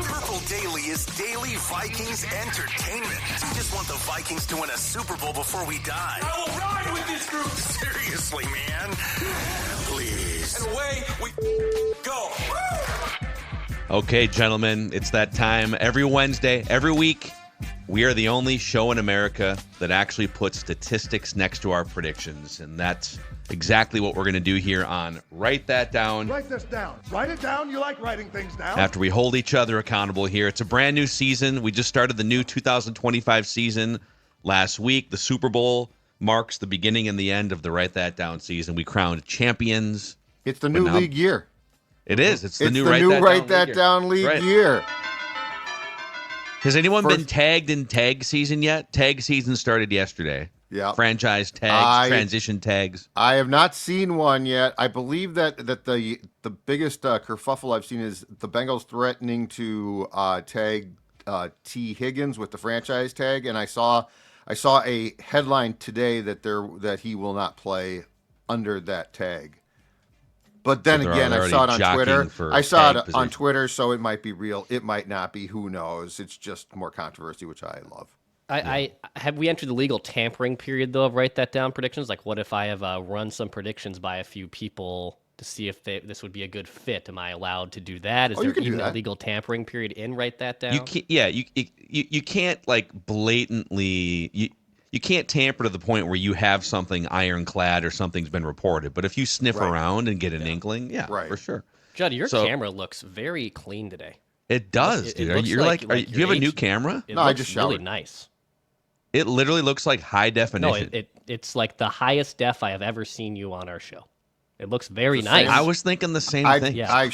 Purple Daily is daily Vikings entertainment. We just want the Vikings to win a Super Bowl before we die. I will ride with this group. Seriously, man. Please. And away we go. Okay, gentlemen, it's that time. Every Wednesday, every week, we are the only show in America that actually puts statistics next to our predictions. And that's exactly what we're going to do here on Write That Down. Write this down. Write it down. You like writing things down. After we hold each other accountable here. It's a brand new season. We just started the new 2025 season last week. The Super Bowl marks the beginning and the end of the Write That Down season. We crowned champions. It's the new league year. It is. It's the new Write That Down league year. Has anyone been tagged in tag season yet? Tag season started yesterday. Yeah. Franchise tags, transition tags. I have not seen one yet. I believe that the biggest kerfuffle I've seen is the Bengals threatening to tag T. Higgins with the franchise tag, and I saw a headline today that he will not play under that tag. But then again, I saw it on Twitter. I saw it on Twitter, so it might be real. It might not be. Who knows? It's just more controversy, which I love. I have we entered the legal tampering period though of Write That Down predictions? Like, what if I have run some predictions by a few people to see if this would be a good fit? Am I allowed to do that? Is there even a legal tampering period in Write That Down? You can't, you can't like blatantly. You can't tamper to the point where you have something ironclad or something's been reported. But if you sniff around and get an inkling, for sure. Judd, your camera looks very clean today. It does, dude. Do you have a new camera? No, I just showered. Really nice. It literally looks like high definition. No, it's like the highest def I have ever seen you on our show. It looks very nice. I was thinking the same thing. Yeah.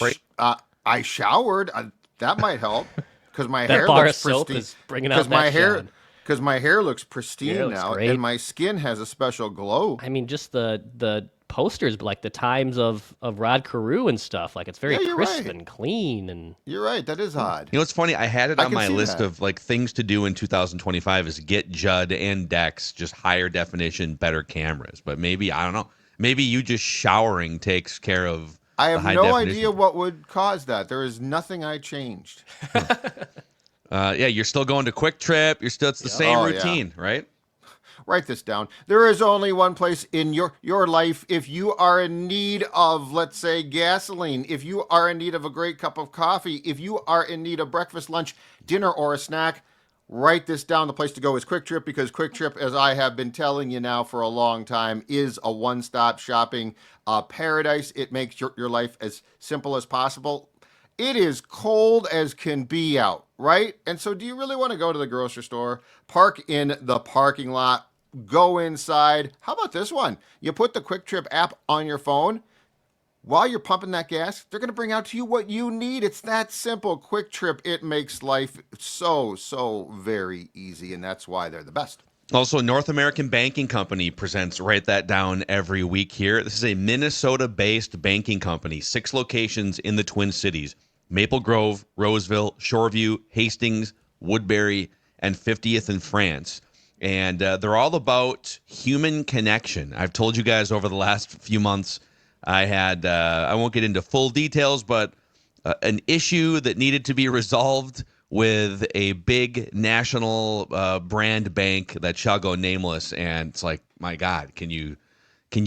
I showered. That might help because my that hair bar looks of soap pristine. is bringing out that shine. Because my hair looks pristine now, great. and my skin has a special glow. I mean, just the posters, like the times of Rod Carew and stuff. Like, it's very crisp and clean. And you're right. That is odd. You know, it's funny. I had it on my list of like things to do in 2025 is get Judd and Dex just higher definition, better cameras. But maybe, I don't know. Maybe you just showering takes care of. I have no idea what would cause that. There is nothing I changed. You're still going to Quick Trip. It's the same routine, right? Write this down. There is only one place in your life if you are in need of, let's say, gasoline, if you are in need of a great cup of coffee, if you are in need of breakfast, lunch, dinner, or a snack, write this down. The place to go is Quick Trip, because Quick Trip, as I have been telling you now for a long time, is a one-stop shopping paradise. It makes your life as simple as possible. It is cold as can be out, right? And so do you really want to go to the grocery store, park in the parking lot, go inside? How about this one? You put the Quick Trip app on your phone. While you're pumping that gas, they're going to bring out to you what you need. It's that simple. Quick Trip, it makes life so very easy, and that's why they're the best. Also, North American Banking Company presents Write That Down every week here. This is a Minnesota-based banking company, 6 locations in the Twin Cities: Maple Grove, Roseville, Shoreview, Hastings, Woodbury, and 50th in France. And they're all about human connection. I've told you guys over the last few months, I had, I won't get into full details, but an issue that needed to be resolved with a big national brand bank that shall go nameless. And it's like, my God, can you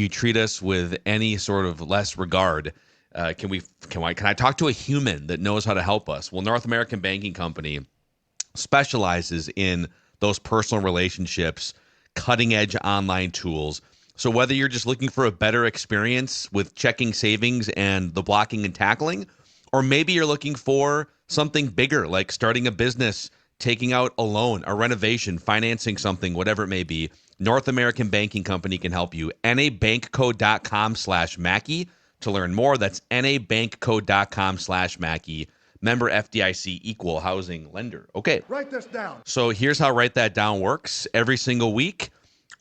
treat us with any sort of less regard? Can I talk to a human that knows how to help us? Well, North American Banking Company specializes in those personal relationships, cutting edge online tools. So whether you're just looking for a better experience with checking savings and the blocking and tackling, or maybe you're looking for something bigger, like starting a business, taking out a loan, a renovation, financing something, whatever it may be, North American Banking Company can help you. nabankco.com/Mackey to learn more. That's nabankco.com/Mackey. Member FDIC, equal housing lender. Okay. Write this down. So here's how Write That Down works. Every single week,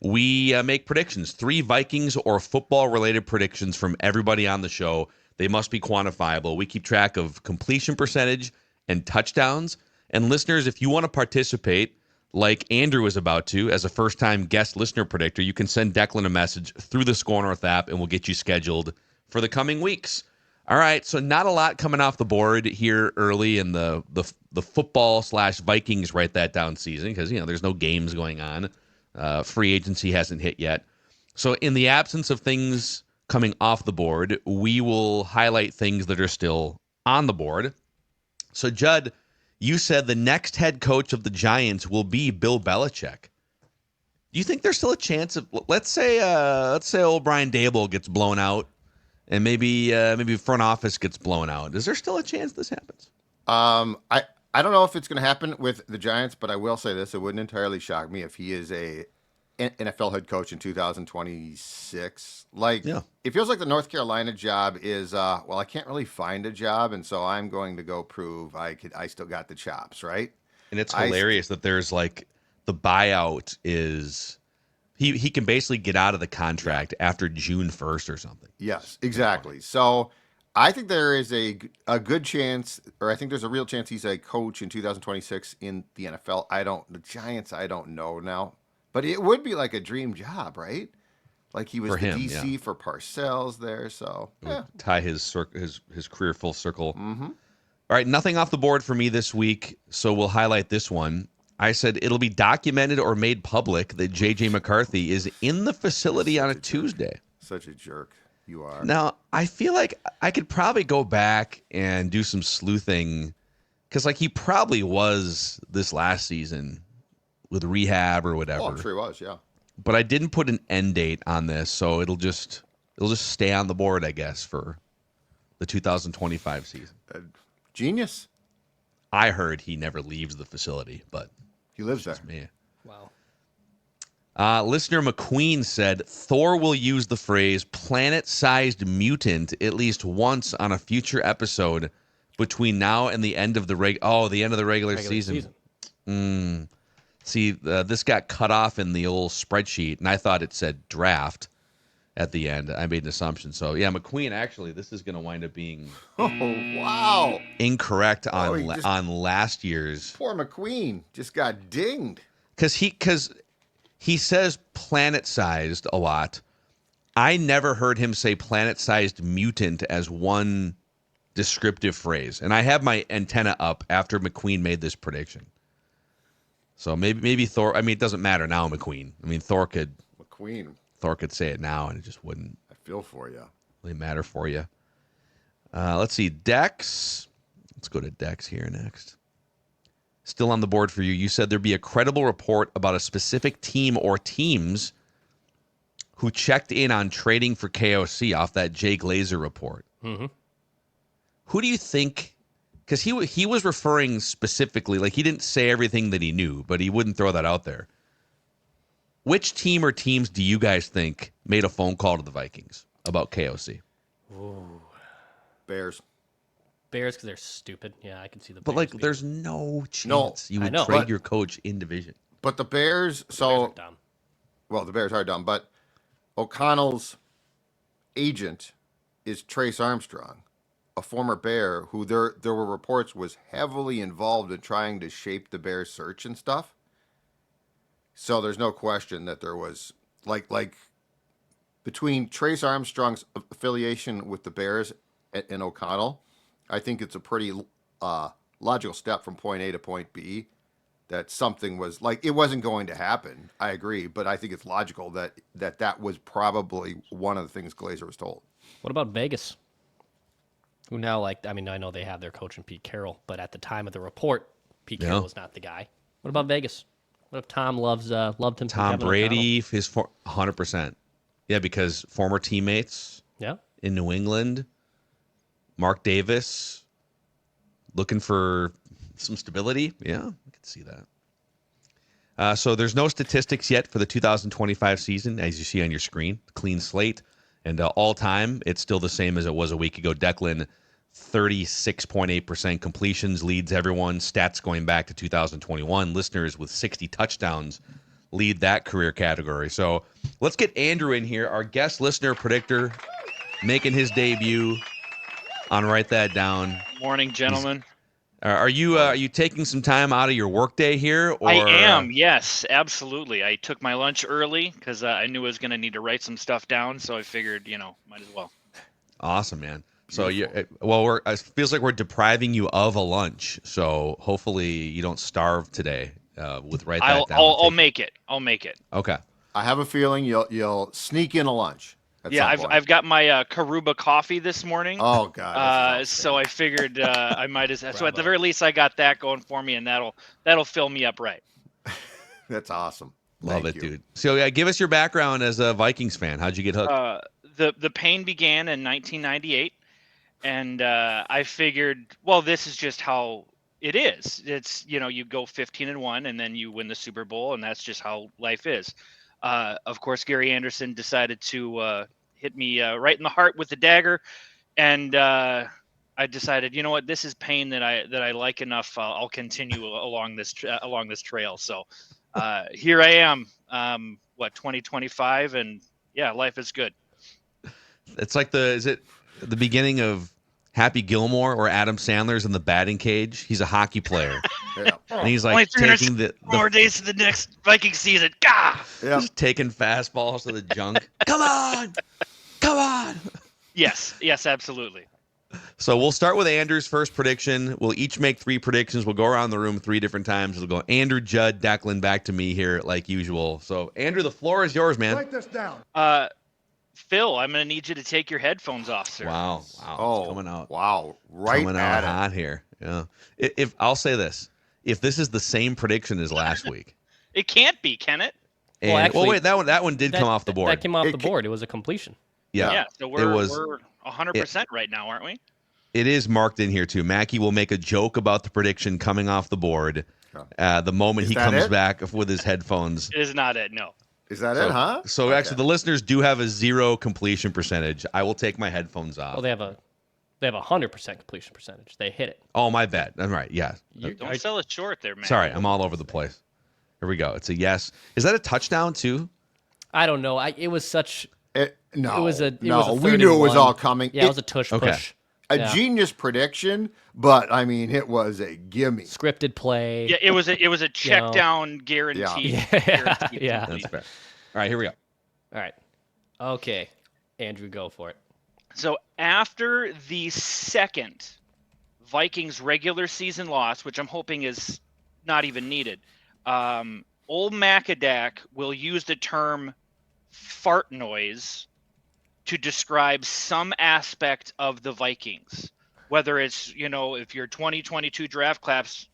we make predictions. 3 Vikings or football-related predictions from everybody on the show. They must be quantifiable. We keep track of completion percentage and touchdowns. And listeners, if you want to participate, like Andrew is about to, as a first-time guest listener predictor, you can send Declan a message through the Score North app, and we'll get you scheduled for the coming weeks. All right, so not a lot coming off the board here early in the football / Vikings write that down season because there's no games going on. Free agency hasn't hit yet. So in the absence of things coming off the board, we will highlight things that are still on the board. So Judd, you said the next head coach of the Giants will be Bill Belichick. Do you think there's still a chance of let's say old Brian Daboll gets blown out? And maybe front office gets blown out. Is there still a chance this happens? I don't know if it's going to happen with the Giants, but I will say this: it wouldn't entirely shock me if he is a NFL head coach in 2026. It feels like the North Carolina job is I can't really find a job, and so I'm going to go prove I still got the chops, right? And it's hilarious that there's the buyout is. He can basically get out of the contract after June 1st or something. Yes, exactly. So I think there is a good chance, or I think there's a real chance he's a coach in 2026 in the NFL. The Giants, I don't know now. But it would be like a dream job, right? Like he was the DC for Parcells there. So tie his career full circle. Mm-hmm. All right, nothing off the board for me this week, so we'll highlight this one. I said it'll be documented or made public that J.J. McCarthy is in the facility on a Tuesday. Such a jerk you are. Now, I feel like I could probably go back and do some sleuthing because he probably was this last season with rehab or whatever. Oh, I'm sure he was, yeah. But I didn't put an end date on this, so it'll just stay on the board, I guess, for the 2025 season. Genius. I heard he never leaves the facility, but he lives there. Me. Wow. Listener McQueen said Thor will use the phrase planet-sized mutant at least once on a future episode between now and the end of the regular season. See, this got cut off in the old spreadsheet, and I thought it said draft at the end. I made an assumption. So, yeah, McQueen, actually, this is going to wind up being incorrect on last year's. Poor McQueen just got dinged. Because he says planet-sized a lot. I never heard him say planet-sized mutant as one descriptive phrase. And I have my antenna up after McQueen made this prediction. So maybe Thor. I mean, it doesn't matter now, McQueen. I mean, Thor could say it now, and it just wouldn't. I feel for you. Really matter for you. Let's see, Dex. Let's go to Dex here next. Still on the board for you. You said there'd be a credible report about a specific team or teams who checked in on trading for KOC off that Jay Glazer report. Mm-hmm. Who do you think? Because he was referring specifically, he didn't say everything that he knew, but he wouldn't throw that out there. Which team or teams do you guys think made a phone call to the Vikings about KOC? Ooh. Bears, because they're stupid. Yeah, I can see the Bears. But, there's no chance you would trade your coach in division. But the Bears, Bears are dumb. Well, the Bears are dumb, but O'Connell's agent is Trace Armstrong, a former Bear who there were reports was heavily involved in trying to shape the Bears search and stuff. So there's no question that there was like between Trace Armstrong's affiliation with the Bears and O'Connell, I think it's a pretty logical step from point A to point B that something was it wasn't going to happen. I agree, but I think it's logical that was probably one of the things Glazer was told. What about Vegas? Who now, I know they have their coach in Pete Carroll, but at the time of the report, Pete Carroll was not the guy. What about Vegas? What if Tom loved him? Tom Brady, his 100%. Yeah, because former teammates. Yeah. In New England, Mark Davis, looking for some stability. Yeah, I can see that. So there's no statistics yet for the 2025 season, as you see on your screen. Clean slate. And all time, it's still the same as it was a week ago. Declan, 36.8% completions, leads everyone. Stats going back to 2021. Listeners with 60 touchdowns lead that career category. So let's get Andrew in here, our guest listener predictor, making his debut on Write That Down. Morning, gentlemen. Are you taking some time out of your workday here? Or? I am, yes, absolutely. I took my lunch early because I knew I was going to need to write some stuff down, so I figured, might as well. Awesome, man. So it feels like we're depriving you of a lunch. So hopefully you don't starve today. With that down. I'll make it. I'll make it. Okay. I have a feeling you'll sneak in a lunch. I've got my Karuba coffee this morning. Oh God. So I figured I might as so at the very least I got that going for me, and that'll fill me up right. That's awesome. Love Thank it, you. dude. So yeah, give us your background as a Vikings fan. How'd you get hooked? The pain began in 1998, and I figured, well, this is just how it is. It's you go 15-1, and then you win the Super Bowl, and that's just how life is. Of course, Gary Anderson decided to hit me right in the heart with the dagger, and I decided, you know what, this is pain that I like enough. I'll continue along this trail. So here I am. 2025, and yeah, life is good. It's like is it the beginning of Happy Gilmore or Adam Sandler's in the batting cage? He's a hockey player. Yeah. And he's Only like taking the more days to the next Viking season. Gah! Yeah. just taking fastballs to the junk. Come on. Yes, absolutely. So we'll start with Andrew's first prediction. We'll each make 3 predictions. We'll go around the room 3 different times. We'll go Andrew, Judd, Declan, back to me here like usual. So Andrew, the floor is yours, man. Write this down. Phil, I'm going to need you to take your headphones off, sir. Wow. Oh, it's coming out. Wow. Right coming at out it. hot here. Yeah. If I'll say this, if this is the same prediction as last week, It can't be, can it? and actually, wait, that one did come off the board. That came off the board. It was a completion. Yeah. So we're was- 100% right now, aren't we? It is marked in here too. Mackie will make a joke about the prediction coming off the board the moment Is he that comes it? back with his headphones. It is not it. No. Is that it, huh? So actually, the listeners do have a 0 completion percentage. I will take my headphones off. Well, they have a 100% completion percentage. They hit it. Oh, my bad. I'm right. Yeah. Don't sell it short there, man. Sorry, I'm all over the place. Here we go. It's a yes. Is that a touchdown too? I don't know. It was such. No. It was a. It no, was a we knew it was 31. all coming. Yeah, it was a tush push. A genius prediction, but I mean, it was a gimme. Scripted play. Yeah, it was a check down guarantee. Yeah. That's fair. All right, here we go. All right. Okay, Andrew, go for it. So after the second Vikings regular season loss, which I'm hoping is not even needed, old Macadac will use the term fart noise to describe some aspect of the Vikings. Whether it's, if your 2022 draft class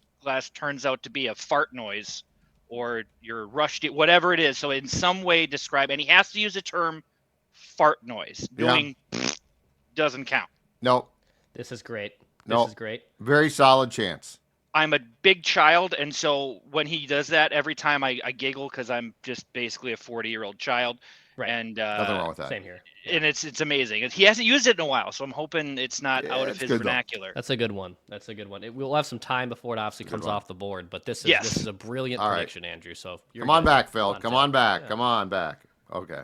turns out to be a fart noise, or your rushed, whatever it is. So in some way describe, and he has to use the term fart noise. Doing doesn't count. No. This is great. No. This is great. Very solid chance. I'm a big child, and so when he does that, every time I giggle because I'm just basically a 40-year-old child. Right. And Nothing wrong with that. Same here. And it's amazing. He hasn't used it in a while, so I'm hoping it's not out of it's his good, though. vernacular. That's a good one. We'll have some time before it obviously comes off the board, but this is a brilliant All right. prediction, Andrew. So Come on back, Phil. Come on back. Yeah. Come on back. Okay.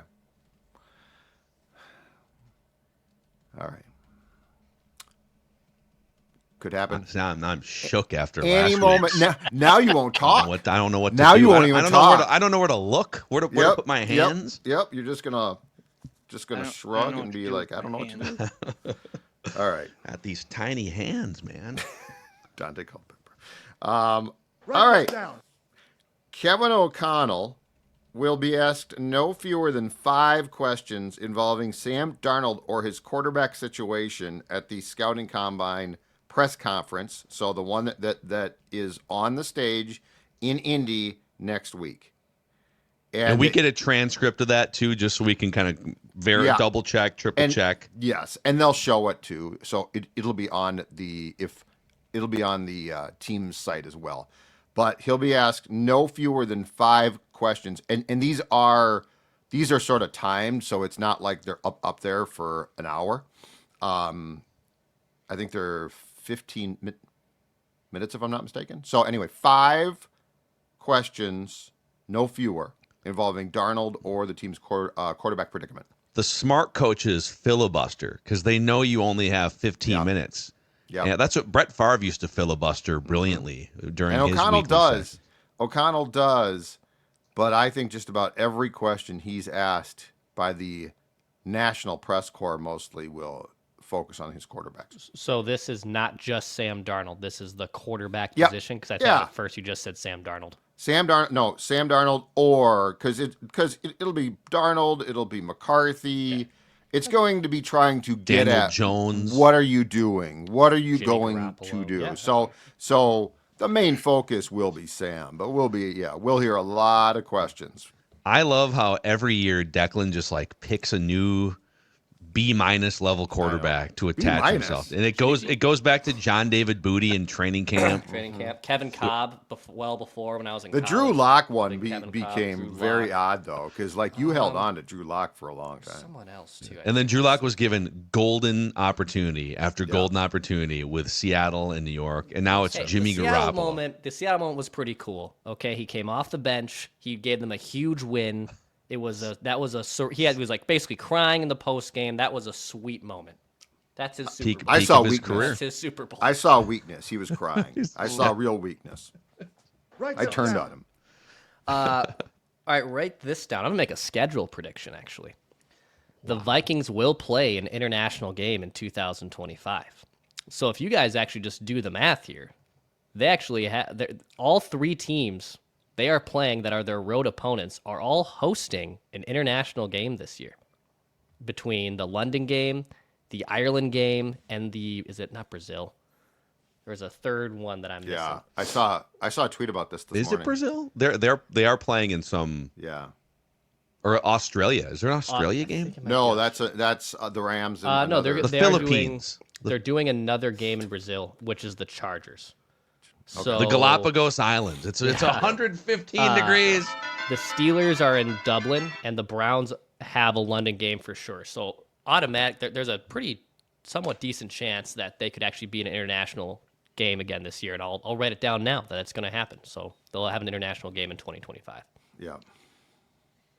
All right. Could happen. Now I'm shook after Any last moment. week's. Now you won't talk. I don't know what to Now do. you won't I even don't talk. I don't know where to look. Where to put my hands. Yep. You're just gonna I don't shrug know and what be to do like, with I don't my know what to do. All right. Got these tiny hands, man. Dante Culpepper. All Write right. this down. Kevin O'Connell will be asked no fewer than 5 questions involving Sam Darnold or his quarterback situation at the Scouting Combine press conference. So the one that is on the stage in Indy next week. And we get a transcript of that too, just so we can kind of double check, triple check. Yes, and they'll show it too. So it'll be on the team's site as well. But he'll be asked no fewer than 5 questions, and these are sort of timed, so it's not like they're up there for an hour. I think they're 15 minutes if I'm not mistaken. So anyway, 5 questions, no fewer, involving Darnold or the team's quarterback predicament. The smart coaches filibuster because they know you only have 15 minutes. Yeah, that's what Brett Favre used to filibuster brilliantly during his O'Connell weekly does. session. O'Connell does, but I think just about every question he's asked by the national press corps mostly will focus on his quarterbacks. So this is not just Sam Darnold. This is the quarterback Yep. position, because I thought at first you just said Sam Darnold. Sam Darnold, or because it'll be Darnold, it'll be McCarthy. Yeah. It's going to be trying to get Daniel at Jones. What are you doing? What are you Jimmy going Garoppolo. to do? Yeah. So the main focus will be Sam, but we'll hear a lot of questions. I love how every year Declan just like picks a new B- level quarterback to attach B-. himself, and it goes back to John David Booty in training camp. Kevin Cobb, before when I was in college. Drew Lock one Became very odd though, because like you held on to Drew Lock for a long time. Someone else too. And then Drew Lock was given golden opportunity after golden opportunity with Seattle and New York, and now it's Jimmy Garoppolo. The Seattle moment was pretty cool. Okay, he came off the bench. He gave them a huge win. He was like basically crying in the post game. That was a sweet moment. That's his Super Bowl. I saw his weakness. career. That's his Super Bowl. I saw weakness. He was crying. I saw real weakness. I turned on him. All right, write this down. I'm gonna make a schedule prediction. Actually, the Vikings will play an international game in 2025. So if you guys actually just do the math here, they actually have all three teams they are playing that are their road opponents are all hosting an international game this year. Between the London game, the Ireland game, and is it not Brazil? There's a third one that I'm missing. Yeah, I saw a tweet about this morning. Is it Brazil? They are playing in some. Yeah. Or Australia. Is there an Australia game? No, that's the Rams. And no, they're the Philippines. They're doing another game in Brazil, which is the Chargers. Okay. So, the Galapagos Islands. It's 115 degrees. The Steelers are in Dublin, and the Browns have a London game for sure. So there's a pretty somewhat decent chance that they could actually be an international game again this year. And I'll write it down now that it's going to happen. So they'll have an international game in 2025. Yeah.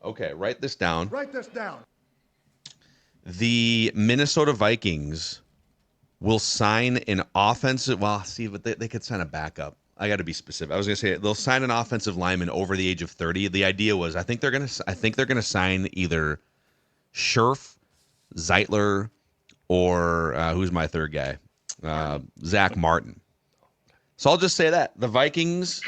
Okay, write this down. Write this down. The Minnesota Vikings will sign an offensive. Well, see, but they could sign a backup. I got to be specific. I was going to say they'll sign an offensive lineman over the age of 30. The idea was, I think they're going to sign either Scherf, Zeitler, or who's my third guy, Zach Martin. So I'll just say that the Vikings,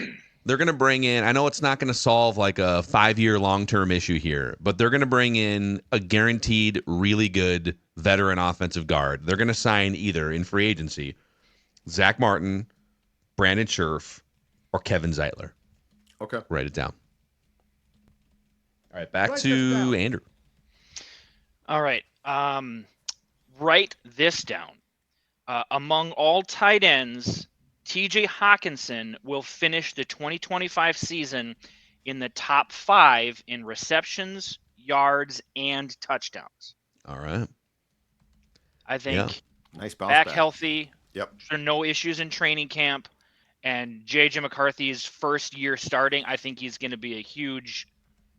they're going to bring in. I know it's not going to solve like a 5-year long-term issue here, but they're going to bring in a guaranteed, really good veteran offensive guard. They're going to sign either in free agency Zach Martin, Brandon Scherf, or Kevin Zeitler. Okay. Write it down. All right, back to Andrew. All right. Write this down. Among all tight ends, TJ Hawkinson will finish the 2025 season in the top 5 in receptions, yards, and touchdowns. All right. I think nice bounce back back. healthy. Yep. There are no issues in training camp. And J.J. McCarthy's first year starting, I think he's going to be a huge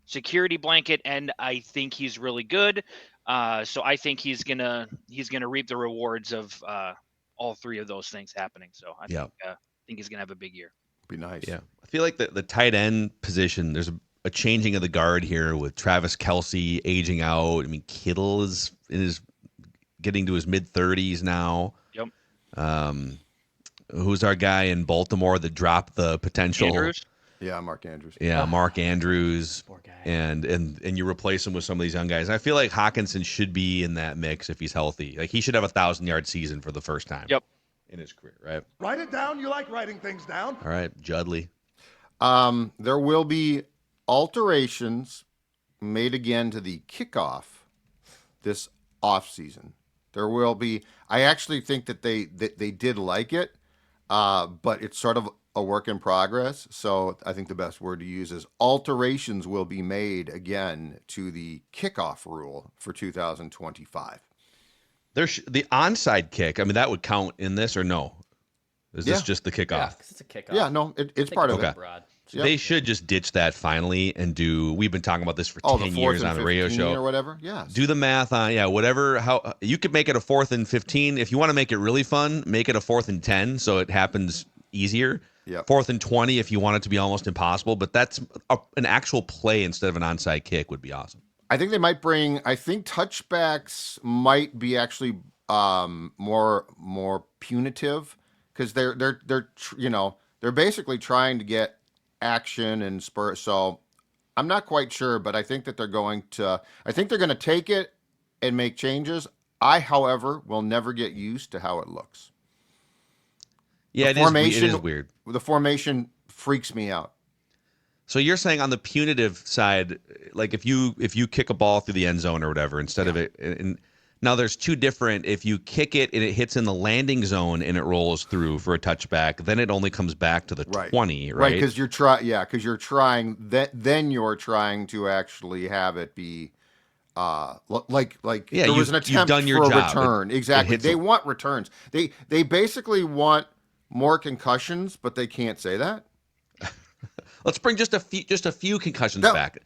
security blanket, and I think he's really good. So I think he's gonna reap the rewards of all three of those things happening. So I think he's gonna have a big year. Be nice. Yeah, I feel like the tight end position. There's a changing of the guard here with Travis Kelce aging out. I mean, Kittle is getting to his mid-30s now. Yep. Who's our guy in Baltimore that dropped the potential? Andrews? Yeah, Mark Andrews. Yeah, Mark Andrews. Poor guy. And you replace him with some of these young guys. I feel like Hawkinson should be in that mix if he's healthy. Like he should have 1,000-yard season for the first time. Yep. In his career, right? Write it down. You like writing things down. All right, Judley. There will be alterations made again to the kickoff this offseason. There will be. I actually think that they did like it, but it's sort of a work in progress. So I think the best word to use is alterations will be made again to the kickoff rule for 2025. There's the onside kick. I mean, that would count in this or no? Is this just the kickoff? Yeah, 'cause it's a kickoff. Yeah, no, it's part of it. So they should just ditch that finally and do. We've been talking about this for 10 years on a radio show or whatever. Yeah. Do the math on whatever. How you could make it a 4th and 15 if you want to make it really fun. Make it a 4th and 10 so it happens easier. Yeah. 4th and 20 if you want it to be almost impossible. But that's an actual play instead of an onside kick would be awesome. I think they might bring. I think touchbacks might be actually more punitive, because they're basically trying to get action and spur. So I'm not quite sure, but I think that they're going to take it and make changes. I, however, will never get used to how it looks. Yeah, it is weird. The formation freaks me out. So you're saying on the punitive side, like if you kick a ball through the end zone or whatever, instead of it, and now there's two different. If you kick it and it hits in the landing zone and it rolls through for a touchback, then it only comes back to the 20, right? Right, because you're trying. Then you're trying to actually have it be, like there was an attempt for a return. Exactly. They want returns. They basically want more concussions, but they can't say that. Let's bring just a few concussions back.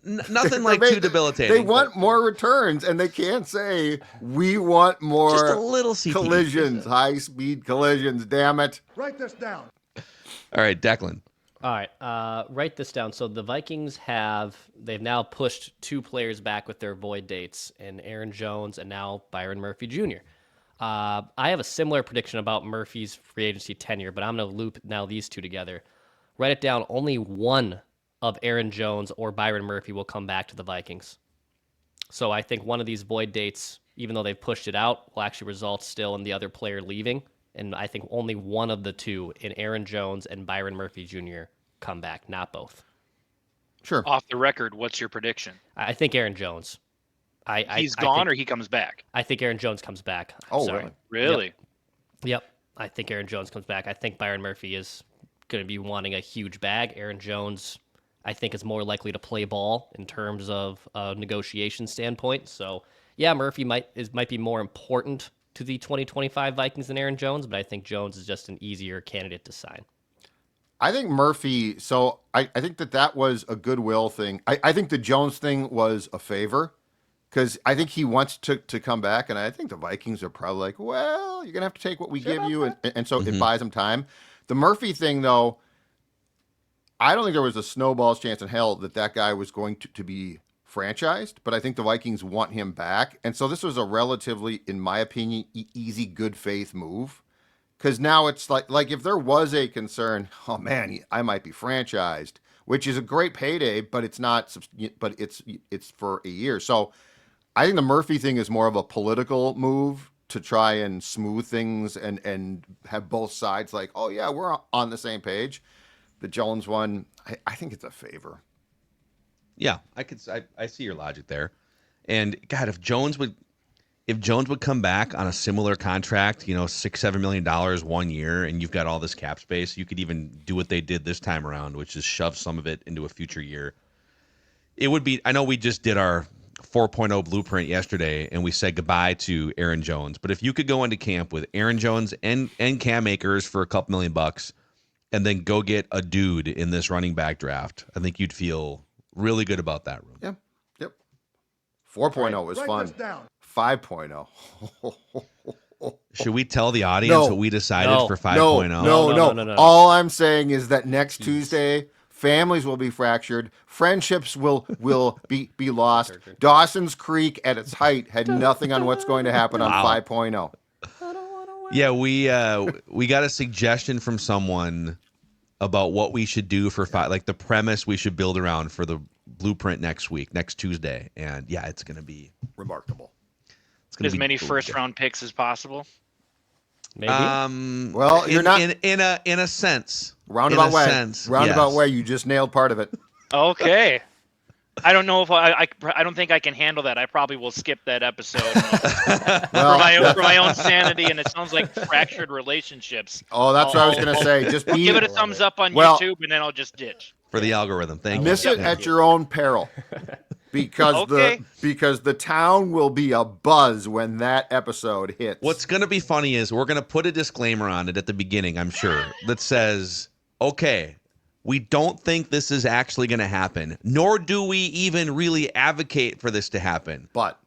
Nothing like too debilitating. They want more returns, and they can't say we want more. Just a little CP. Collisions, high-speed collisions. Damn it! Write this down. All right, Declan. All right, write this down. So the Vikings they've now pushed 2 players back with their void dates, and Aaron Jones and now Byron Murphy Jr. I have a similar prediction about Murphy's free agency tenure, but I'm going to loop now these two together. Write it down. Only one of Aaron Jones or Byron Murphy will come back to the Vikings. So I think one of these void dates, even though they've pushed it out, will actually result still in the other player leaving. And I think only one of the two, in Aaron Jones and Byron Murphy Jr., come back, not both. Sure. Off the record, what's your prediction? I think Aaron Jones. He's gone or he comes back? I think Aaron Jones comes back. Sorry. Really? Yep. I think Aaron Jones comes back. I think Byron Murphy is going to be wanting a huge bag. Aaron Jones, I think, is more likely to play ball in terms of a negotiation standpoint. So, yeah, Murphy might be more important to the 2025 Vikings than Aaron Jones, but I think Jones is just an easier candidate to sign. I think Murphy, so I think that was a goodwill thing. I think the Jones thing was a favor, because I think he wants to come back, and I think the Vikings are probably like, well, you're going to have to take what we give you, and so it buys him time. The Murphy thing, though, I don't think there was a snowball's chance in hell that guy was going to be franchised, but I think the Vikings want him back. And so this was a relatively, in my opinion, easy, good faith move. Because now it's like if there was a concern, oh man, I might be franchised, which is a great payday, but it's not, but it's for a year. So I think the Murphy thing is more of a political move to try and smooth things and have both sides like, oh yeah, we're on the same page. The Jones one, I think it's a favor. Yeah, I see your logic there. And God, if Jones would come back on a similar contract, $6-7 million 1 year, and you've got all this cap space, you could even do what they did this time around, which is shove some of it into a future year. It would be, I know we just did our 4.0 blueprint yesterday and we said goodbye to Aaron Jones, but if you could go into camp with Aaron Jones and Cam Akers for a couple $1 million and then go get a dude in this running back draft, I think you'd feel really good about that room. Yeah. Yep. 4.0 was fun. 5.0. Should we tell the audience what we decided for 5.0? No. All I'm saying is that next Tuesday, families will be fractured. Friendships will be lost. Dawson's Creek at its height had nothing on what's going to happen on 5.0. Yeah, we got a suggestion from someone about what we should do for like the premise we should build around for the blueprint next Tuesday. And yeah, it's going to be remarkable. It's as many first-round picks as possible. Maybe. Well, you're not in a sense. Roundabout way. You just nailed part of it. Okay. I don't know if I don't think I can handle that. I probably will skip that episode for my own sanity. And it sounds like fractured relationships. Oh, that's what I was going to say. Just give it a thumbs up on YouTube, and then I'll just ditch for the algorithm. Thank you. Miss it at your own peril, because the town will be abuzz when that episode hits. What's going to be funny is we're going to put a disclaimer on it at the beginning, I'm sure, that says, okay, we don't think this is actually going to happen, nor do we even really advocate for this to happen. But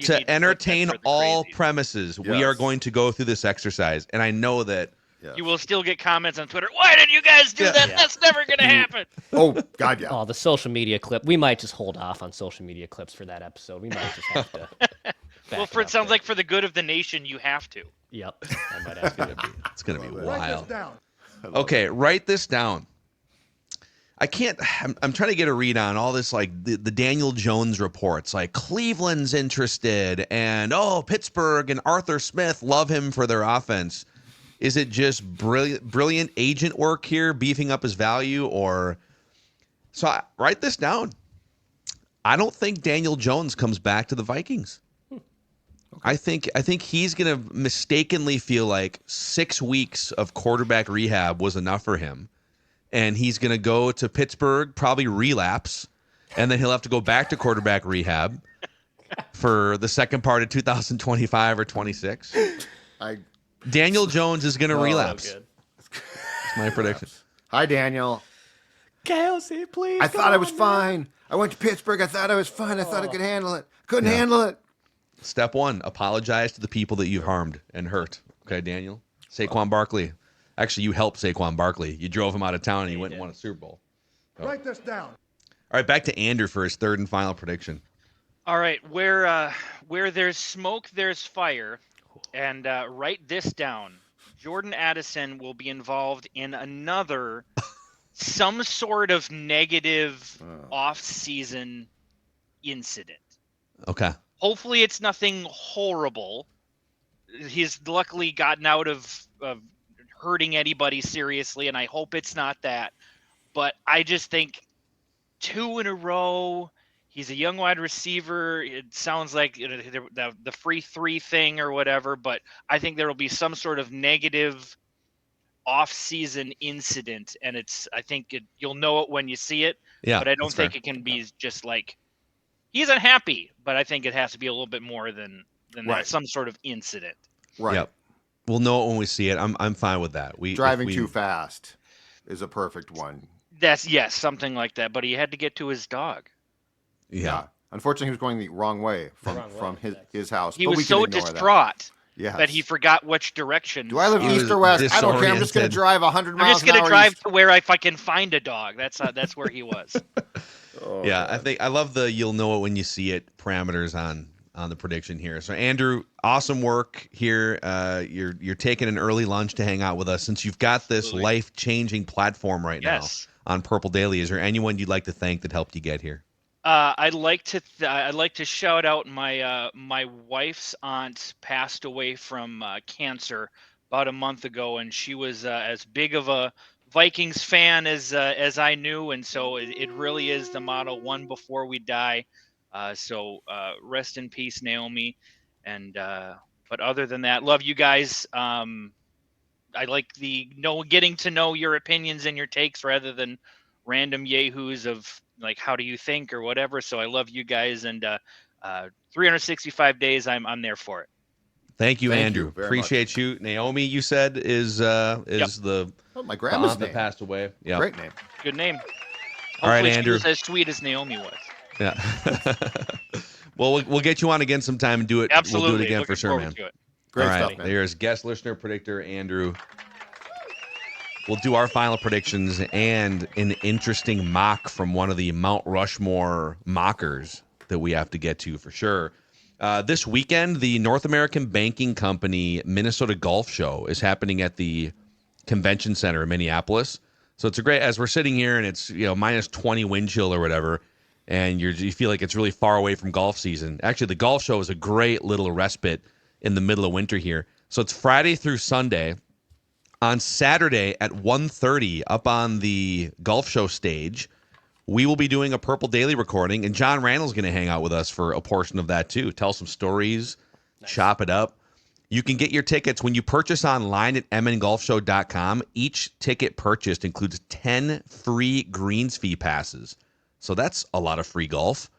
to entertain all premises, we are going to go through this exercise. And I know that you will still get comments on Twitter. Why did you guys do that? That's never going to happen. Oh, God, yeah. Oh, the social media clip. We might just hold off on social media clips for that episode. We might just have to. Well, it sounds like for the good of the nation, you have to. Yep. I might ask you. It's going to be Write this wild. down. Okay, write this down. I'm trying to get a read on all this, like the Daniel Jones reports, like Cleveland's interested and Pittsburgh and Arthur Smith love him for their offense. Is it just brilliant agent work here, beefing up his value, or write this down. I don't think Daniel Jones comes back to the Vikings. Okay. I think he's going to mistakenly feel like 6 weeks of quarterback rehab was enough for him. And he's going to go to Pittsburgh, probably relapse, and then he'll have to go back to quarterback rehab for the second part of 2025 or 26. Daniel Jones is going to relapse. That's my prediction. Hi, Daniel. Kelsey, please. I thought I was fine. I went to Pittsburgh. I thought I was fine. I thought I could handle it. Couldn't handle it. Step one, apologize to the people that you've harmed and hurt. Okay, Daniel? Saquon Barkley. Actually, you helped Saquon Barkley. You drove him out of town and he went and won a Super Bowl. Write this down. All right, back to Andrew for his third and final prediction. All right, where there's smoke, there's fire. And write this down. Jordan Addison will be involved in another some sort of negative off-season incident. Okay. Hopefully it's nothing horrible. He's luckily gotten out of hurting anybody seriously, and I hope it's not that. But I just think 2 in a row. He's a young wide receiver. It sounds like the free 3 thing or whatever, but I think there will be some sort of negative off-season incident, and you'll know it when you see it. Yeah, but I don't think it can be just like he's unhappy. But I think it has to be a little bit more than that. Some sort of incident. Right. Yep. We'll know it when we see it. I'm fine with that. Driving too fast is a perfect one. Yes, something like that. But he had to get to his dog. Yeah. Unfortunately, he was going the wrong way from his house. He was so distraught that he forgot which direction. Do I live east or west? I don't care. I'm just going to drive 100 miles. I'm just going to drive to where if I can find a dog. That's where he was. Yeah, I love the you'll know it when you see it parameters on the prediction here. So Andrew, awesome work here. You're taking an early lunch to hang out with us since you've got this life-changing platform right now on Purple Daily. Is there anyone you'd like to thank that helped you get here? I'd like to shout out my wife's aunt passed away from cancer about a month ago, and she was as big of a Vikings fan as I knew, and so it really is the motto: one before we die. So rest in peace, Naomi. And but other than that, love you guys. I like getting to know your opinions and your takes rather than random yahoos of like how do you think or whatever. So I love you guys, and 365 days I'm there for it. Thank you, Andrew. Appreciate you. Naomi, you said is the my grandma's aunt that passed away. Yeah, great name. Good name. All right, Hopefully Andrew. she was as sweet as Naomi was. Yeah. Well, we'll get you on again sometime and do it. Absolutely. We'll do it again Looking for sure, man. Great All right, stuff, man. There's guest listener predictor Andrew. We'll do our final predictions and an interesting mock from one of the Mount Rushmore mockers that we have to get to for sure. This weekend, the North American Banking Company Minnesota Golf Show is happening at the Convention Center in Minneapolis. So it's a great, as we're sitting here and it's minus 20 wind chill or whatever, and you feel like it's really far away from golf season. Actually, the golf show is a great little respite in the middle of winter here. So it's Friday through Sunday. On Saturday at 1:30 up on the golf show stage, we will be doing a Purple Daily recording, and John Randall's going to hang out with us for a portion of that too. Tell some stories, chop it up. You can get your tickets when you purchase online at mngolfshow.com. Each ticket purchased includes 10 free greens fee passes. So that's a lot of free golf.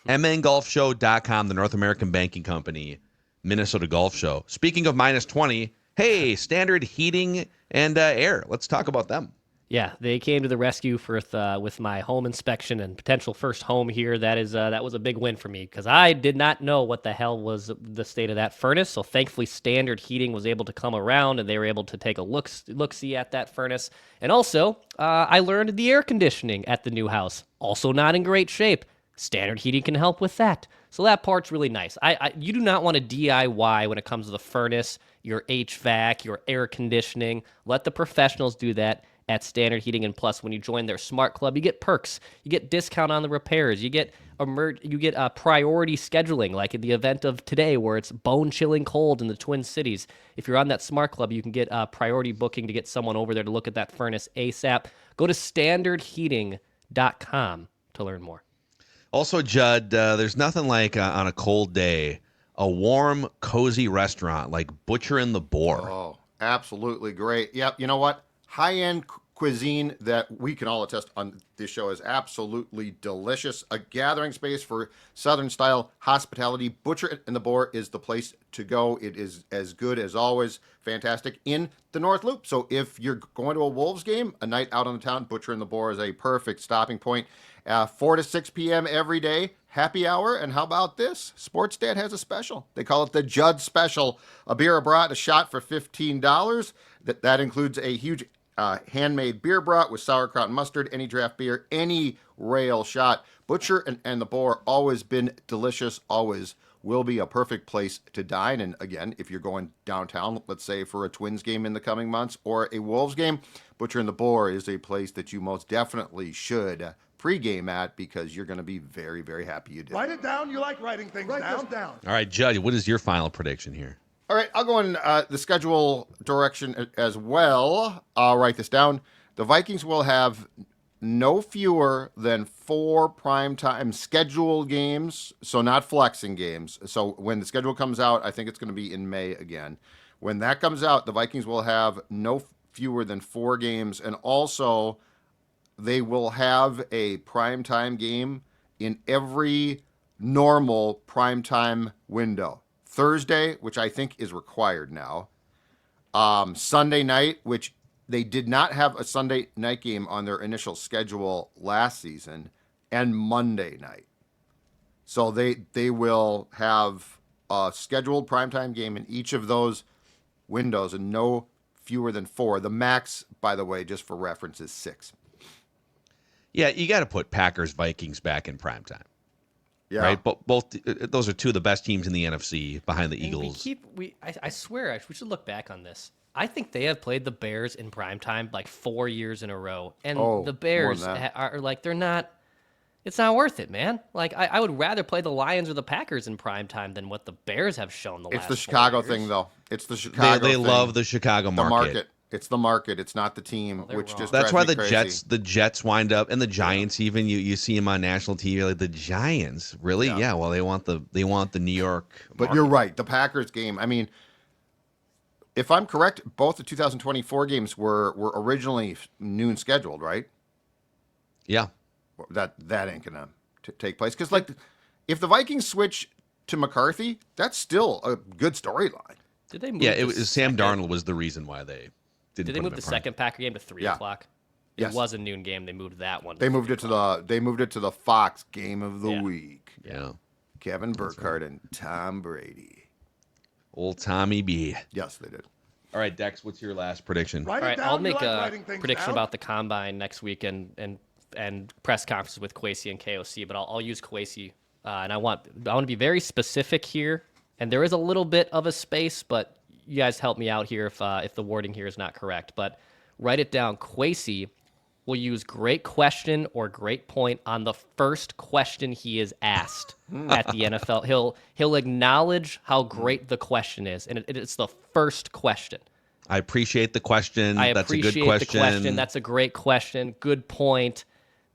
mngolfshow.com, the North American Banking Company, Minnesota Golf Show. Speaking of minus 20, hey, Standard Heating and Air. Let's talk about them. Yeah, they came to the rescue with my home inspection and potential first home here. That was a big win for me because I did not know what the hell was the state of that furnace. So thankfully, Standard Heating was able to come around and they were able to take a look-see at that furnace. And also, I learned the air conditioning at the new house also not in great shape. Standard Heating can help with that. So that part's really nice. You do not want to DIY when it comes to the furnace, your HVAC, your air conditioning. Let the professionals do that at Standard Heating. And Plus, when you join their Smart Club, you get perks. You get discount on the repairs. You get priority scheduling, like in the event of today where it's bone-chilling cold in the Twin Cities. If you're on that Smart Club, you can get priority booking to get someone over there to look at that furnace ASAP. Go to standardheating.com to learn more. Also, Judd, there's nothing like on a cold day, a warm, cozy restaurant like Butcher and the Boar. Oh, absolutely great. Yep. You know what? High-end cuisine that we can all attest on this show is absolutely delicious. A gathering space for Southern-style hospitality. Butcher and the Boar is the place to go. It is as good as always. Fantastic in the North Loop. So if you're going to a Wolves game, a night out on the town, Butcher and the Boar is a perfect stopping point. 4 to 6 p.m. every day, happy hour. And how about this? Sports Dad has a special. They call it the Judd Special. A beer, a brat, a shot for $15. That includes a huge handmade beer brat with sauerkraut and mustard, any draft beer, any rail shot. Butcher and the Boar, always been delicious, always will be a perfect place to dine. And again, if you're going downtown, let's say for a Twins game in the coming months or a Wolves game, Butcher and the Boar is a place that you most definitely should pregame at, because you're going to be very, very happy you did. Write it down. You like writing things down. Write this down. All right, Judd, what is your final prediction here? All right, I'll go in the schedule direction as well. I'll write this down. The Vikings will have no fewer than 4 primetime scheduled games, so not flexing games. So when the schedule comes out, I think it's going to be in May again. When that comes out, the Vikings will have no fewer than 4 games, and also they will have a primetime game in every normal primetime window. Thursday, which I think is required now. Sunday night, which they did not have a Sunday night game on their initial schedule last season, and Monday night. So they will have a scheduled primetime game in each of those windows, and no fewer than 4. The max, by the way, just for reference, is 6. Yeah, you got to put Packers Vikings back in primetime. Yeah. Right, but both those are two of the best teams in the NFC behind the Eagles. I swear we should look back on this. I think they have played the Bears in primetime like 4 years in a row, and the Bears are like, they're not. It's not worth it, man. Like I would rather play the Lions or the Packers in primetime than what the Bears have shown the last. It's the Chicago 4 years. thing, though. It's the Chicago. They love the Chicago market. The market. It's the market. It's not the team, which wrong. just That's drives why me crazy. the Jets wind up, and the Giants even. You see them on national TV, like the Giants. Really? Yeah. Well, they want the New York. But market. you're right. The Packers game. I mean, if I'm correct, both the 2024 games were originally noon scheduled, right? Yeah. That ain't gonna take place, because like, if the Vikings switch to McCarthy, that's still a good storyline. Did they move? Yeah. It was Sam Darnold was the reason why they didn't. Did they move the second Packer game to 3 o'clock? Yes. It was a noon game. They moved that one. They moved it to the Fox game of the week. Yeah. Kevin Burkhardt and Tom Brady. Old Tommy B. Yes, they did. All right, Dex, what's your last prediction? Write All it right, down. I'll You make like a writing things prediction down. about the combine next week and press conferences with Kwesi and KOC, but I'll use Kwesi, and I want to be very specific here. And there is a little bit of a space, but you guys help me out here if the wording here is not correct. But write it down. Kwesi will use great question or great point on the first question he is asked at the NFL. He'll acknowledge how great the question is, and it's the first question. I appreciate the question. That's a good question. The question. That's a great question. Good point.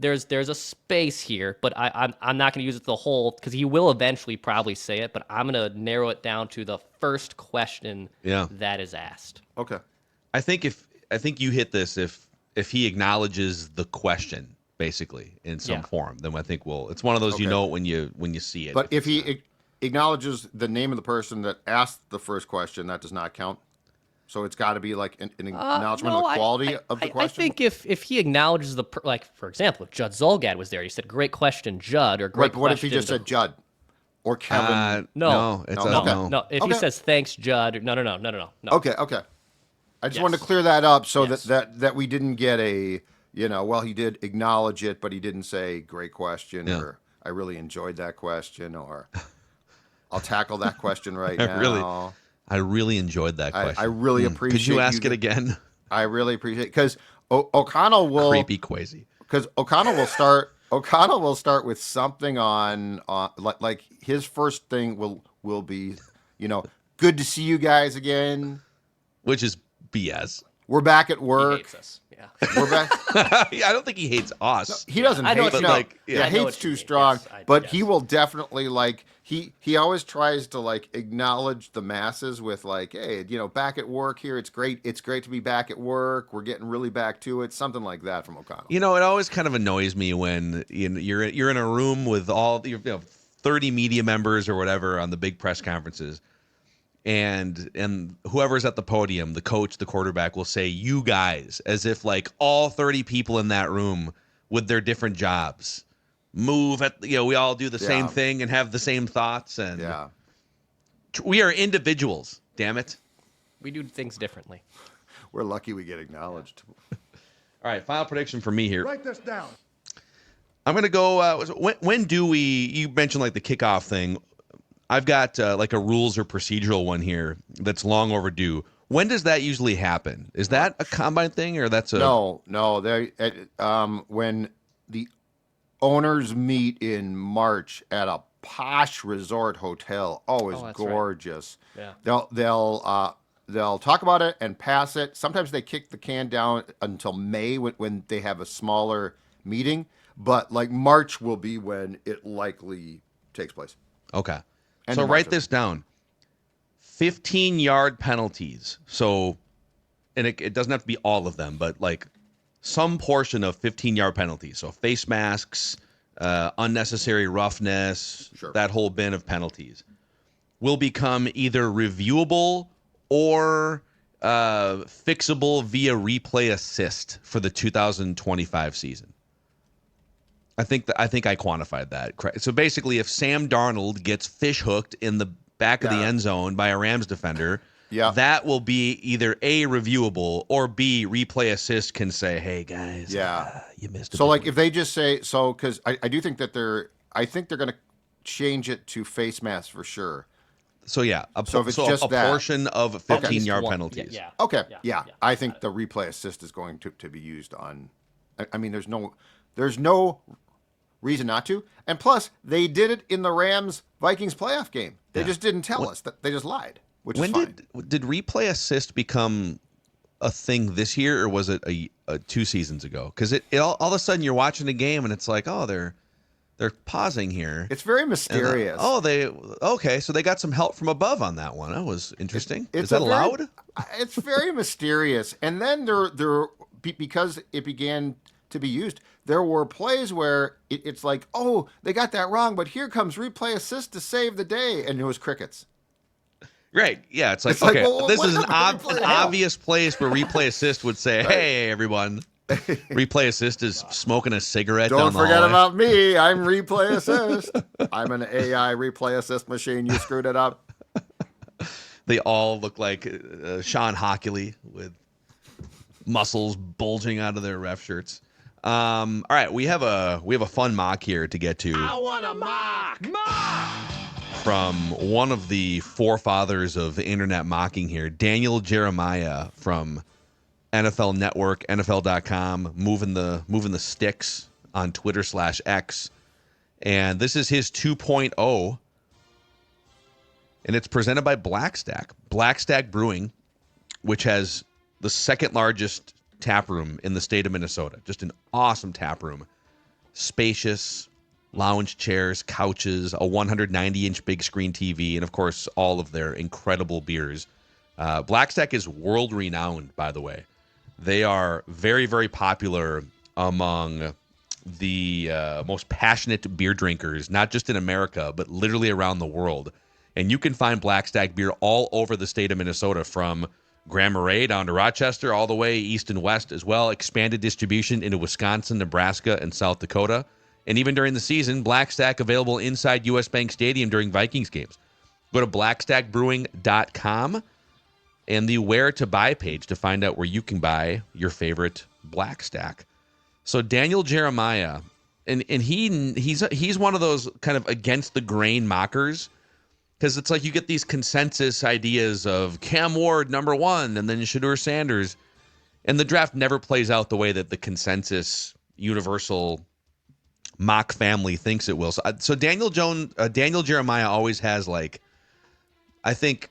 There's a space here, but I'm not going to use it the whole, because he will eventually probably say it, but I'm going to narrow it down to the first question that is asked. Okay. I think you hit this if he acknowledges the question basically in some form, then I think it's one of those you know it when you see it. But if he acknowledges the name of the person that asked the first question, that does not count. So it's got to be like an acknowledgement of the quality of the question? I think if he acknowledges for example, if Judd Zolgad was there, he said, "Great question, Judd," or "Great question." What if he just said Judd or Kevin? No. If he Okay. says, "Thanks, Judd," no. Okay. I just wanted to clear that up so that we didn't get he did acknowledge it, but he didn't say "great question" or I really enjoyed that question, or I'll tackle that question right now. I really enjoyed that question. I really appreciate. Could you ask it again? I really appreciate it because O'Connell will creepy Quasi. Because O'Connell will start. O'Connell will start with something on like his first thing will be, good to see you guys again, which is BS. We're back at work. He hates us. Yeah. We're back. I don't think he hates us. No, he doesn't hate us. Hate's too strong. Yes, but he will definitely he always tries to acknowledge the masses with hey, back at work here. It's great. It's great to be back at work. We're getting really back to it. Something like that from O'Connell. It always kind of annoys me when you're in a room with all 30 media members or whatever on the big press conferences. And whoever's at the podium, the coach, the quarterback, will say "you guys" as if all 30 people in that room with their different jobs move at we all do the same thing and have the same thoughts, and we are individuals. Damn it, we do things differently. We're lucky we get acknowledged. All right, final prediction for me here. Write this down. I'm gonna go. When do we? You mentioned the kickoff thing. I've got a rules or procedural one here that's long overdue. When does that usually happen? Is that a combine thing or that's a no? They when the owners meet in March at a posh resort hotel. It's gorgeous. Right. Yeah. They'll talk about it and pass it. Sometimes they kick the can down until May when they have a smaller meeting. But March will be when it likely takes place. Okay. So write this down. 15-yard penalties. So, and it doesn't have to be all of them, but some portion of 15-yard penalties. So face masks, unnecessary roughness, that whole bin of penalties will become either reviewable or fixable via replay assist for the 2025 season. I think I quantified that. So basically, if Sam Darnold gets fish hooked in the back of the end zone by a Rams defender, that will be either A, reviewable, or B, replay assist can say, hey, guys, you missed it. So, if they just say, because I do think that they're going to change it to face mask for sure. So, if it's just a portion of 15-yard penalties. Yeah. Okay. Yeah. I think the replay assist is going to be used on, I mean, there's no reason not to. And plus, they did it in the Rams-Vikings playoff game. They just didn't tell us. That they just lied, which is fine. Did replay assist become a thing this year, or was it a 2 seasons ago? Because it all of a sudden you're watching a game and it's they're pausing here. It's very mysterious. So they got some help from above on that one. That was interesting. Is that allowed? It's very mysterious. And then there because it began to be used, there were plays where it's they got that wrong, but here comes replay assist to save the day, and it was crickets. Right. Yeah. It's this is an obvious place where replay assist would say, hey, everyone. Replay assist is smoking a cigarette down the hallway. Don't forget about me. I'm replay assist. I'm an AI replay assist machine. You screwed it up. They all look like Sean Hockley with muscles bulging out of their ref shirts. All right, we have a fun mock here to get to. I want a mock. From one of the forefathers of the internet mocking here, Daniel Jermiah from NFL Network, NFL.com, moving the sticks on Twitter/X, and this is his 2.0, and it's presented by Blackstack Brewing, which has the second largest tap room in the state of Minnesota. Just an awesome tap room. Spacious, lounge chairs, couches, a 190-inch big screen TV, and of course, all of their incredible beers. Blackstack is world-renowned, by the way. They are very, very popular among the most passionate beer drinkers, not just in America, but literally around the world. And you can find Blackstack beer all over the state of Minnesota, from Grand Marais down to Rochester, all the way east and west as well. Expanded distribution into Wisconsin, Nebraska, and South Dakota. And even during the season, Blackstack available inside U.S. Bank Stadium during Vikings games. Go to blackstackbrewing.com and the where to buy page to find out where you can buy your favorite Blackstack. So Daniel Jermiah, and he's one of those kind of against the grain mockers, because it's like you get these consensus ideas of Cam Ward #1 and then Shedeur Sanders, and the draft never plays out the way that the consensus universal mock family thinks it will. So Daniel Jeremiah always has I think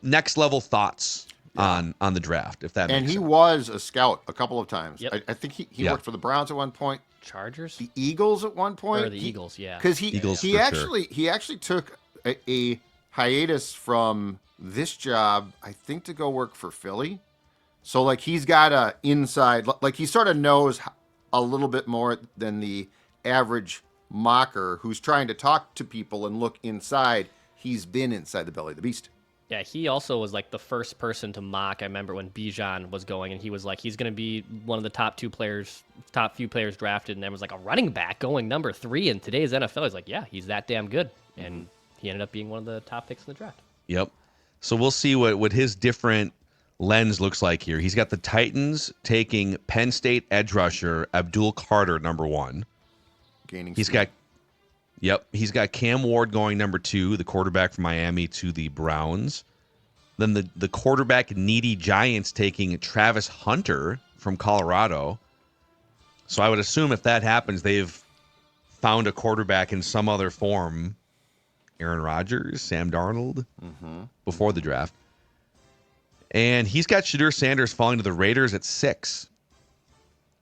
next level thoughts on the draft, if that makes sense. And he was a scout a couple of times. Yep. I think he worked for the Browns at one point. Chargers? The Eagles at one point. Or the Eagles, yeah. Because he actually took a hiatus from this job, I think, to go work for Philly. So he's got a inside, he sort of knows a little bit more than the average mocker who's trying to talk to people and look inside. He's been inside the belly of the beast. Yeah, he also was the first person to mock. I remember when Bijan was going, and he was he's going to be one of the top few players drafted, and there was a running back going number 3 in today's NFL. He's yeah, he's that damn good, and he ended up being one of the top picks in the draft. Yep. So we'll see what his different lens looks like here. He's got the Titans taking Penn State edge rusher Abdul Carter #1. Gaining He's speed. He's got Cam Ward going #2, the quarterback from Miami, to the Browns. Then the quarterback needy Giants taking Travis Hunter from Colorado. So I would assume if that happens, they've found a quarterback in some other form. Aaron Rodgers, Sam Darnold, before the draft. And he's got Shedeur Sanders falling to the Raiders at 6.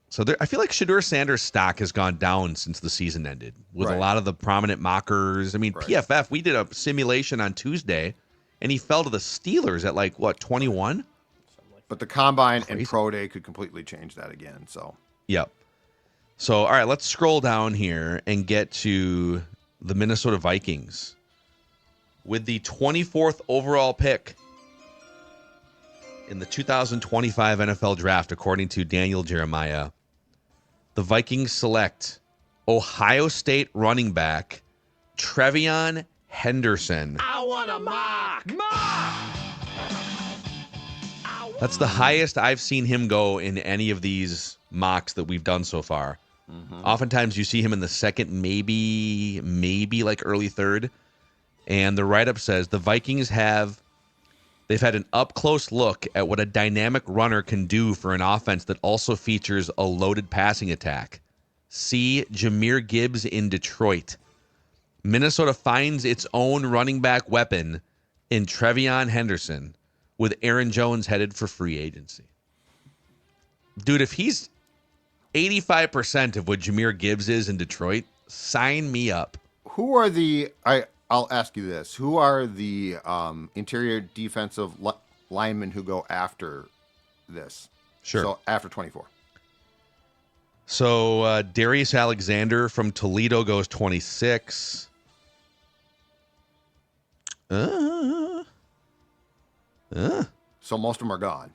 So I feel like Shedeur Sanders' stock has gone down since the season ended with a lot of the prominent mockers. I mean, PFF, we did a simulation on Tuesday, and he fell to the Steelers at 21? But the Combine and Pro Day could completely change that again. So. Yep. So, all right, let's scroll down here and get to the Minnesota Vikings. With the 24th overall pick in the 2025 NFL Draft, according to Daniel Jeremiah, the Vikings select Ohio State running back Trevion Henderson. I want a mock. That's the highest I've seen him go in any of these mocks that we've done so far. Oftentimes you see him in the second, maybe early third. And the write-up says the Vikings they've had an up-close look at what a dynamic runner can do for an offense that also features a loaded passing attack. See Jahmyr Gibbs in Detroit. Minnesota finds its own running back weapon in Trevion Henderson, with Aaron Jones headed for free agency. Dude, if he's 85% of what Jahmyr Gibbs is in Detroit, sign me up. Who are I'll ask you this. Who are the interior defensive linemen who go after this? Sure. So after 24. So Darius Alexander from Toledo goes 26. So most of them are gone.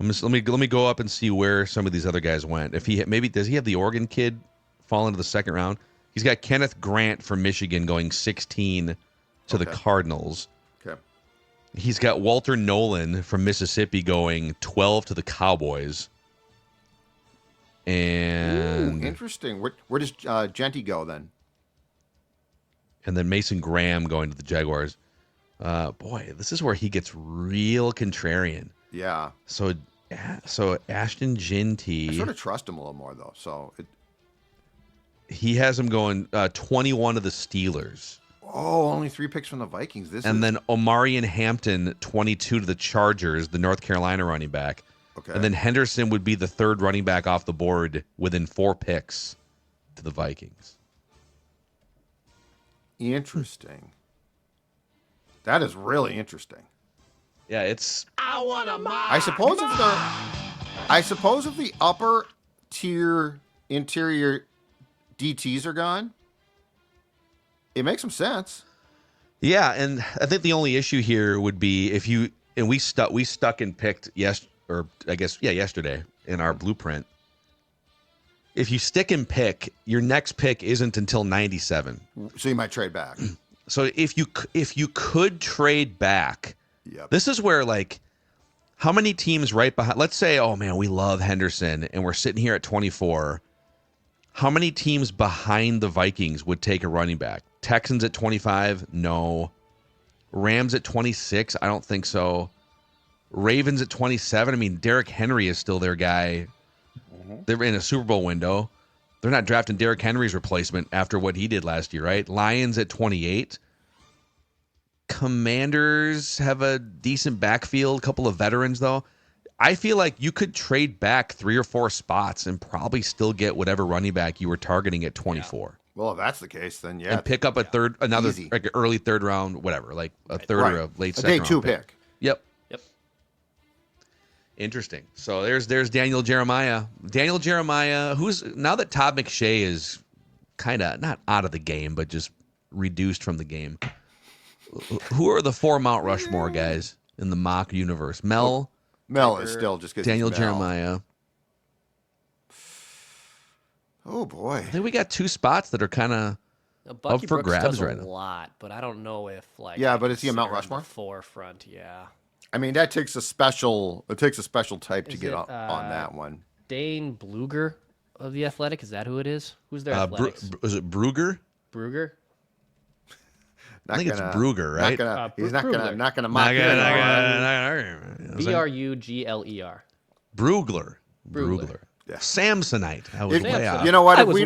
Let me go up and see where some of these other guys went. If does he have the Oregon kid fall into the second round? He's got Kenneth Grant from Michigan going 16 to the Cardinals. Okay. He's got Walter Nolan from Mississippi going 12 to the Cowboys. And interesting. Where does Genty go then? And then Mason Graham going to the Jaguars. Boy, this is where he gets real contrarian. Yeah. So Ashton Genty. I sort of trust him a little more though. So he has him going 21 to the Steelers. Oh, only 3 picks from the Vikings. Then Omarion Hampton 22 to the Chargers, the North Carolina running back. Okay. And then Henderson would be the third running back off the board within 4 picks to the Vikings. Interesting. That is really interesting. Yeah, it's. I want a mock. I suppose if the upper tier interior DTs are gone, it makes some sense. Yeah, and I think the only issue here would be if you and we stuck and picked yesterday in our blueprint. If you stick and pick, your next pick isn't until 97. So you might trade back. So if you could trade back, this is where how many teams right behind? Let's say, oh man, we love Henderson, and we're sitting here at 24. How many teams behind the Vikings would take a running back? Texans at 25? No. Rams at 26? I don't think so. Ravens at 27? I mean, Derrick Henry is still their guy. They're in a Super Bowl window. They're not drafting Derrick Henry's replacement after what he did last year, right? Lions at 28. Commanders have a decent backfield, a couple of veterans, though. I feel like you could trade back 3 or 4 spots and probably still get whatever running back you were targeting at 24. Yeah. Well, if that's the case, then yeah. And pick up another Easy. like an early third round, whatever, like a third or a late second day round 2 pick. Yep. Interesting. So there's Daniel Jermiah. Daniel Jermiah, who's now that Todd McShay is kind of not out of the game, but just reduced from the game. Who are the 4 Mount Rushmore guys in the mock universe? Mel is still just because Daniel Jermiah. Oh boy. I think we got 2 spots that are kind of up for Brooks grabs does right a now. lot, but I don't know if but is he a Mount Rushmore? Forefront, yeah. I mean, that takes a special type to get on that one. Dane Bluger of the Athletic, is that who it is? Who's their athletics? Is it Bruger? Bruger? I think it's Bruger, right? He's not gonna mock it. Brugler. Brugler. Yeah. Samsonite. I was way off. You know what? If we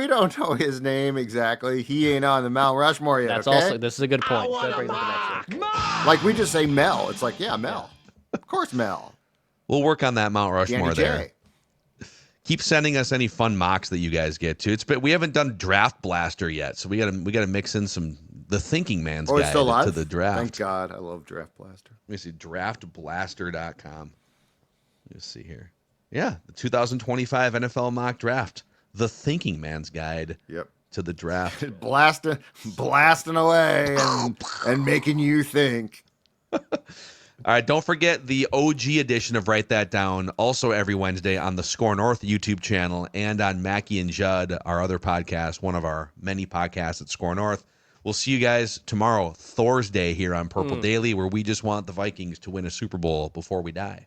don't know his name exactly, he ain't on the Mount Rushmore yet. This is a good point. That brings up the next one. Like we just say Mel. It's like, yeah, Mel. Of course, Mel. We'll work on that Mount Rushmore there. Keep sending us any fun mocks that you guys get to. We haven't done Draft Blaster yet, so we gotta mix in the Thinking Man's guide to the draft. Thank God, I love Draft Blaster. Let me see, draftblaster.com. Let's see here. Yeah, the 2025 NFL mock draft, the Thinking Man's guide. Yep. To the draft. blasting away and making you think. All right, don't forget the OG edition of Write That Down, also every Wednesday on the Score North YouTube channel and on Mackie and Judd, our other podcast, one of our many podcasts at Score North. We'll see you guys tomorrow, Thursday, here on Purple Daily, where we just want the Vikings to win a Super Bowl before we die.